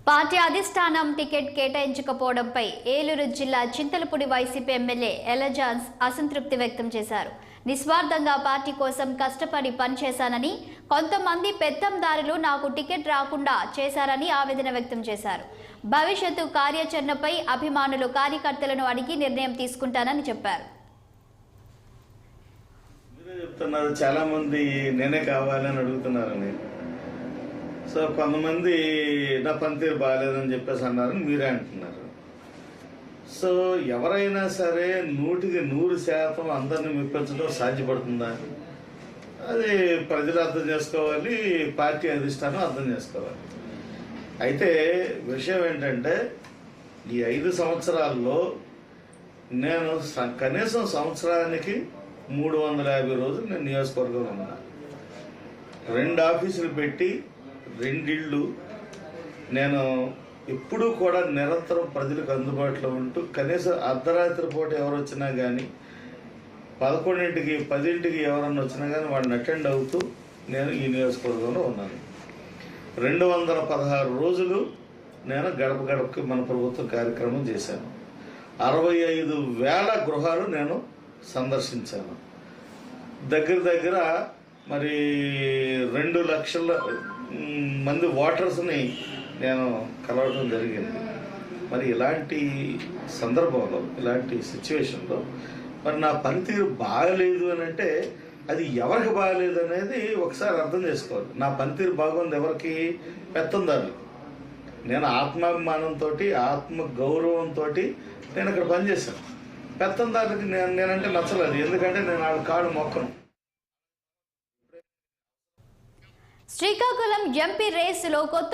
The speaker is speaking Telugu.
పార్టీ అధిష్టానం టికెట్ కేటాయించకపోవడంపై ఏలూరు జిల్లా చింతలపూడి వైసీపీ ఎమ్మెల్యే ఎలజాన్స్ అసంతృప్తి వ్యక్తం చేశారు. నిస్వార్థంగా పార్టీ కోసం కష్టపడి పనిచేశానని, కొంతమంది పెత్తందారులు నాకు టికెట్ రాకుండా చేశారని ఆవేదన వ్యక్తం చేశారు. భవిష్యత్తు కార్యాచరణపై అభిమానులు కార్యకర్తలను అడిగి నిర్ణయం తీసుకుంటానని చెప్పారు. చాలా మంది నేనే కావాలని అడుగుతున్నారని, సో కొంతమంది నా పనితీరు బాగాలేదని చెప్పేసి అన్నారని మీరే అంటున్నారు. సో ఎవరైనా సరే 100% అందరిని మెప్పించడం సాధ్యపడుతుందా? అది ప్రజలు అర్థం చేసుకోవాలి, పార్టీ అధిష్టానం అర్థం చేసుకోవాలి. అయితే విషయం ఏంటంటే, ఈ 5 సంవత్సరాల్లో నేను కనీసం సంవత్సరానికి 350 రోజులు నేను నియోజకవర్గంలో ఉన్నా. 2 ఆఫీసులు పెట్టి 2 ఇళ్ళు, నేను ఎప్పుడూ కూడా నిరంతరం ప్రజలకు అందుబాటులో ఉంటూ, కనీసం అర్ధరాత్రి పూట ఎవరు వచ్చినా కానీ 11ంటికి 10ంటికి ఎవరన్నా వచ్చినా కానీ వాళ్ళని అటెండ్ అవుతూ నేను ఈ నియోజకవర్గంలో ఉన్నాను. 216 రోజులు నేను గడప గడపకి మన ప్రభుత్వం కార్యక్రమం చేశాను. 65,000 గృహాలు నేను సందర్శించాను. దగ్గర మరి 2 లక్షల మంది ఓటర్స్ని నేను కలవడం జరిగింది. మరి ఇలాంటి సందర్భంలో, ఇలాంటి సిచ్యువేషన్లో మరి నా పనితీరు బాగలేదు అని అంటే అది ఎవరికి బాగలేదు అనేది ఒకసారి అర్థం చేసుకోవాలి. నా పనితీరు బాగుంది ఎవరికి? పెత్తందారులు. నేను ఆత్మాభిమానంతో, ఆత్మ గౌరవంతో నేను అక్కడ పనిచేశాను. పెత్తందారులకి నేనంటే నచ్చలేదు, ఎందుకంటే నేను వాళ్ళ కాళ్ళు మొక్కను. శ్రీకాకుళం ఎంపీ రేసులో కొత్త